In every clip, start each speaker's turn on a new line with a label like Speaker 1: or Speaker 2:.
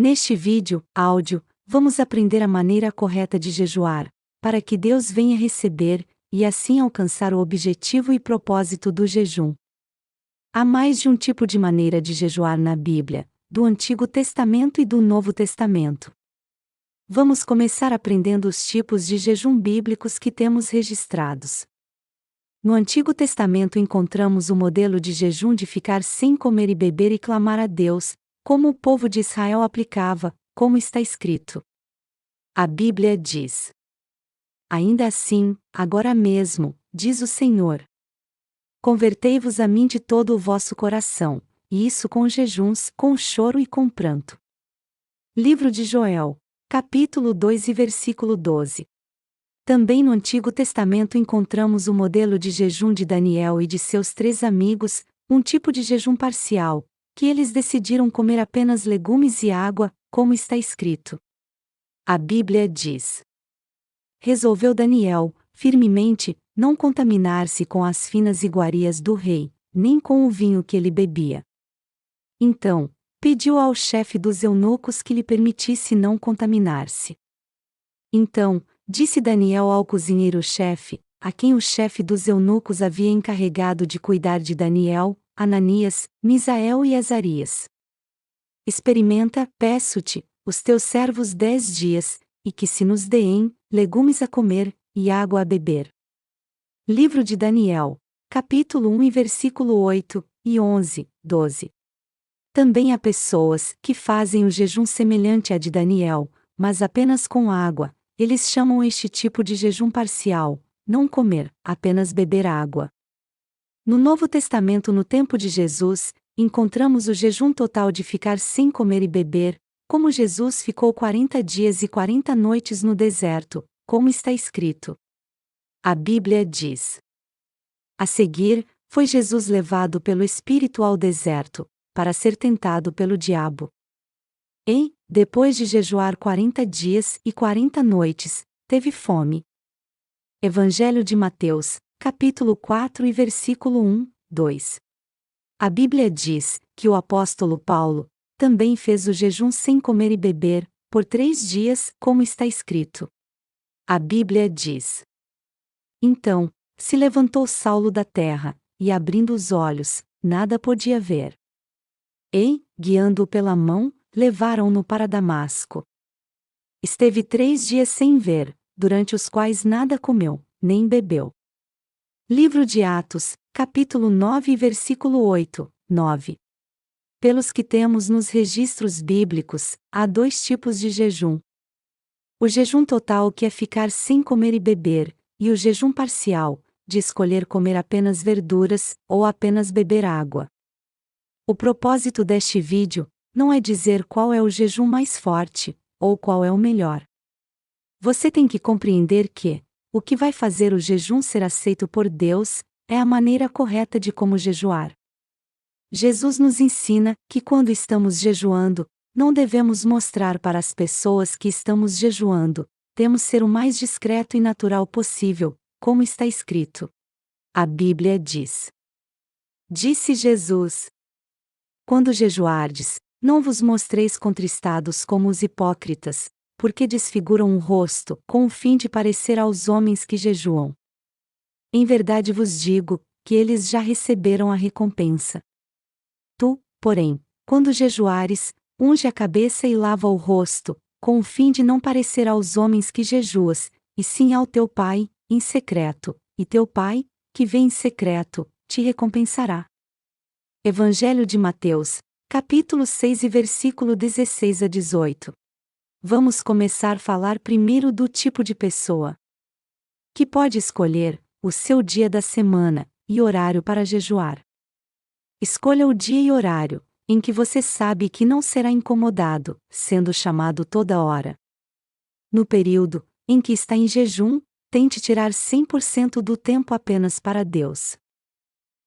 Speaker 1: Neste vídeo, áudio, vamos aprender a maneira correta de jejuar, para que Deus venha receber, e assim alcançar o objetivo e propósito do jejum. Há mais de um tipo de maneira de jejuar na Bíblia, do Antigo Testamento e do Novo Testamento. Vamos começar aprendendo os tipos de jejum bíblicos que temos registrados. No Antigo Testamento encontramos o modelo de jejum de ficar sem comer e beber e clamar a Deus, como o povo de Israel aplicava, como está escrito. A Bíblia diz: Ainda assim, agora mesmo, diz o Senhor, convertei-vos a mim de todo o vosso coração, e isso com jejuns, com choro e com pranto. Livro de Joel, capítulo 2 e versículo 12. Também no Antigo Testamento encontramos o modelo de jejum de Daniel e de seus 3 amigos, um tipo de jejum parcial, que eles decidiram comer apenas legumes e água, como está escrito. A Bíblia diz: Resolveu Daniel, firmemente, não contaminar-se com as finas iguarias do rei, nem com o vinho que ele bebia. Então, pediu ao chefe dos eunucos que lhe permitisse não contaminar-se. Então, disse Daniel ao cozinheiro-chefe, a quem o chefe dos eunucos havia encarregado de cuidar de Daniel, Ananias, Misael e Azarias: Experimenta, peço-te, os teus servos 10 dias, e que se nos deem legumes a comer, e água a beber. Livro de Daniel, capítulo 1 e versículo 8, e 11, 12. Também há pessoas que fazem o jejum semelhante a de Daniel, mas apenas com água. Eles chamam este tipo de jejum parcial, não comer, apenas beber água. No Novo Testamento, no tempo de Jesus, encontramos o jejum total de ficar sem comer e beber, como Jesus ficou 40 dias e 40 noites no deserto, como está escrito. A Bíblia diz: A seguir, foi Jesus levado pelo Espírito ao deserto, para ser tentado pelo diabo. E, depois de jejuar 40 dias e 40 noites, teve fome. Evangelho de Mateus, capítulo 4 e versículo 1, 2. A Bíblia diz que o apóstolo Paulo também fez o jejum sem comer e beber, por 3 dias, como está escrito. A Bíblia diz: Então, se levantou Saulo da terra, e abrindo os olhos, nada podia ver. E, guiando-o pela mão, levaram-no para Damasco. Esteve 3 dias sem ver, durante os quais nada comeu, nem bebeu. Livro de Atos, capítulo 9 e versículo 8, 9. Pelos que temos nos registros bíblicos, há 2 tipos de jejum. O jejum total, que é ficar sem comer e beber, e o jejum parcial, de escolher comer apenas verduras, ou apenas beber água. O propósito deste vídeo não é dizer qual é o jejum mais forte, ou qual é o melhor. Você tem que compreender que o que vai fazer o jejum ser aceito por Deus é a maneira correta de como jejuar. Jesus nos ensina que quando estamos jejuando, não devemos mostrar para as pessoas que estamos jejuando, temos ser o mais discreto e natural possível, como está escrito. A Bíblia diz: Disse Jesus: Quando jejuardes, não vos mostreis contristados como os hipócritas, porque desfiguram o rosto, com o fim de parecer aos homens que jejuam. Em verdade vos digo, que eles já receberam a recompensa. Tu, porém, quando jejuares, unge a cabeça e lava o rosto, com o fim de não parecer aos homens que jejuas, e sim ao teu Pai, em secreto, e teu Pai, que vê em secreto, te recompensará. Evangelho de Mateus, capítulo 6 e versículo 16 a 18. Vamos começar a falar primeiro do tipo de pessoa que pode escolher o seu dia da semana e horário para jejuar. Escolha o dia e horário em que você sabe que não será incomodado, sendo chamado toda hora. No período em que está em jejum, tente tirar 100% do tempo apenas para Deus.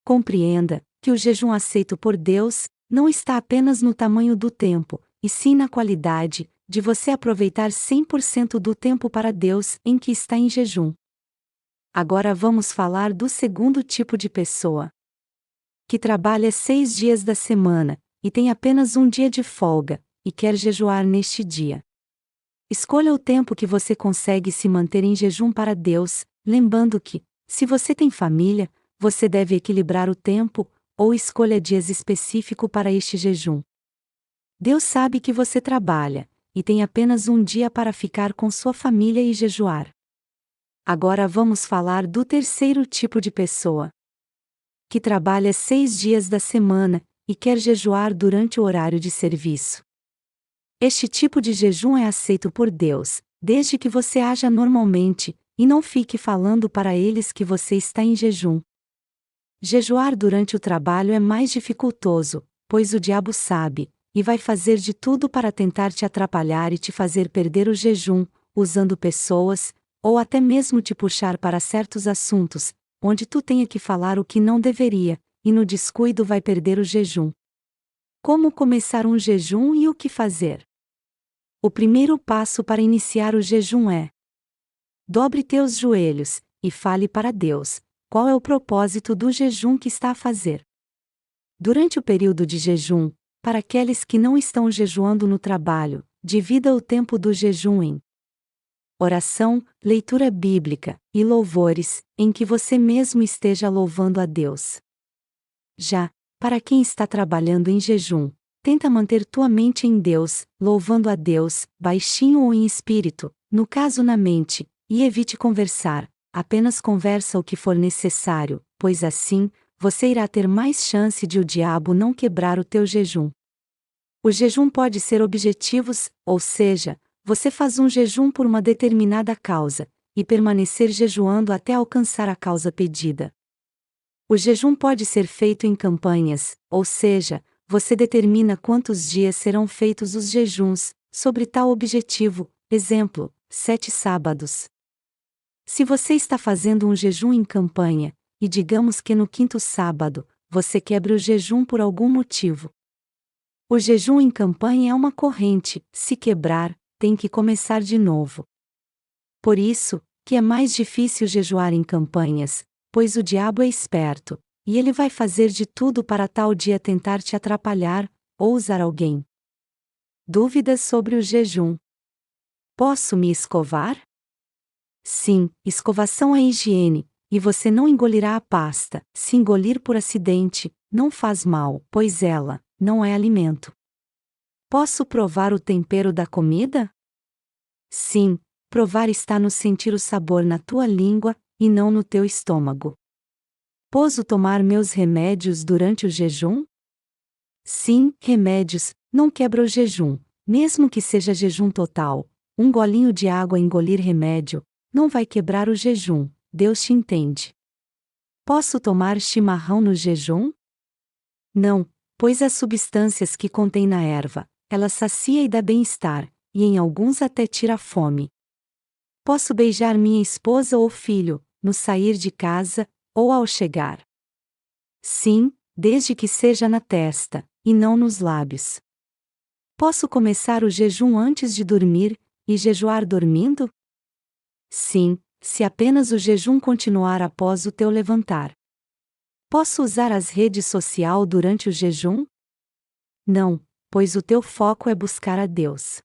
Speaker 1: Compreenda que o jejum aceito por Deus não está apenas no tamanho do tempo, e sim na qualidade de você aproveitar 100% do tempo para Deus em que está em jejum. Agora vamos falar do segundo tipo de pessoa que trabalha 6 dias da semana, e tem apenas um dia de folga, e quer jejuar neste dia. Escolha o tempo que você consegue se manter em jejum para Deus, lembrando que, se você tem família, você deve equilibrar o tempo, ou escolha dias específicos para este jejum. Deus sabe que você trabalha, e tem apenas um dia para ficar com sua família e jejuar. Agora vamos falar do terceiro tipo de pessoa, que trabalha 6 dias da semana, e quer jejuar durante o horário de serviço. Este tipo de jejum é aceito por Deus, desde que você haja normalmente, e não fique falando para eles que você está em jejum. Jejuar durante o trabalho é mais dificultoso, pois o diabo sabe, e vai fazer de tudo para tentar te atrapalhar e te fazer perder o jejum, usando pessoas, ou até mesmo te puxar para certos assuntos, onde tu tenha que falar o que não deveria, e no descuido vai perder o jejum. Como começar um jejum e o que fazer? O primeiro passo para iniciar o jejum é: dobre teus joelhos, e fale para Deus, qual é o propósito do jejum que está a fazer. Durante o período de jejum, para aqueles que não estão jejuando no trabalho, divida o tempo do jejum em oração, leitura bíblica e louvores, em que você mesmo esteja louvando a Deus. Já, para quem está trabalhando em jejum, tenta manter tua mente em Deus, louvando a Deus, baixinho ou em espírito, no caso na mente, e evite conversar, apenas conversa o que for necessário, pois assim, você irá ter mais chance de o diabo não quebrar o teu jejum. O jejum pode ser objetivos, ou seja, você faz um jejum por uma determinada causa, e permanecer jejuando até alcançar a causa pedida. O jejum pode ser feito em campanhas, ou seja, você determina quantos dias serão feitos os jejuns, sobre tal objetivo, exemplo, 7 sábados. Se você está fazendo um jejum em campanha, e digamos que no 5º sábado, você quebra o jejum por algum motivo. O jejum em campanha é uma corrente, se quebrar, tem que começar de novo. Por isso, que é mais difícil jejuar em campanhas, pois o diabo é esperto, e ele vai fazer de tudo para tal dia tentar te atrapalhar, ou usar alguém. Dúvidas sobre o jejum? Posso me escovar? Sim, escovação é higiene, e você não engolirá a pasta. Se engolir por acidente, não faz mal, pois ela não é alimento. Posso provar o tempero da comida? Sim, provar está no sentir o sabor na tua língua, e não no teu estômago. Posso tomar meus remédios durante o jejum? Sim, remédios, não quebra o jejum, mesmo que seja jejum total. Um golinho de água engolir remédio, não vai quebrar o jejum, Deus te entende. Posso tomar chimarrão no jejum? Não, pois as substâncias que contém na erva, ela sacia e dá bem-estar, e em alguns até tira a fome. Posso beijar minha esposa ou filho, no sair de casa, ou ao chegar? Sim, desde que seja na testa, e não nos lábios. Posso começar o jejum antes de dormir, e jejuar dormindo? Sim, se apenas o jejum continuar após o teu levantar. Posso usar as redes sociais durante o jejum? Não, pois o teu foco é buscar a Deus.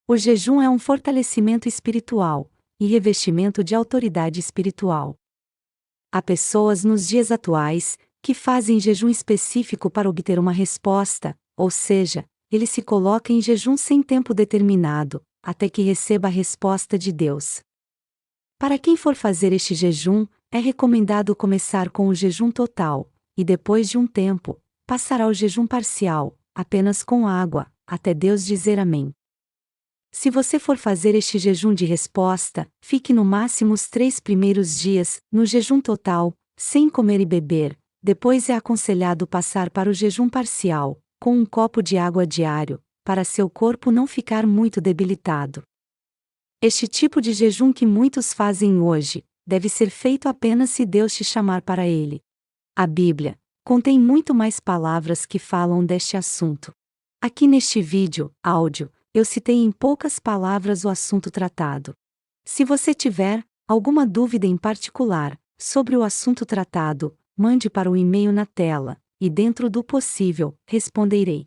Speaker 1: O jejum é um fortalecimento espiritual, e revestimento de autoridade espiritual. Há pessoas nos dias atuais, que fazem jejum específico para obter uma resposta, ou seja, ele se coloca em jejum sem tempo determinado, até que receba a resposta de Deus. Para quem for fazer este jejum, é recomendado começar com o jejum total, e depois de um tempo, passar ao jejum parcial, apenas com água, até Deus dizer amém. Se você for fazer este jejum de resposta, fique no máximo os 3 primeiros dias, no jejum total, sem comer e beber. Depois é aconselhado passar para o jejum parcial, com um copo de água diário, para seu corpo não ficar muito debilitado. Este tipo de jejum que muitos fazem hoje, deve ser feito apenas se Deus te chamar para ele. A Bíblia contém muito mais palavras que falam deste assunto. Aqui neste vídeo, áudio, eu citei em poucas palavras o assunto tratado. Se você tiver alguma dúvida em particular sobre o assunto tratado, mande para o e-mail na tela, e dentro do possível, responderei.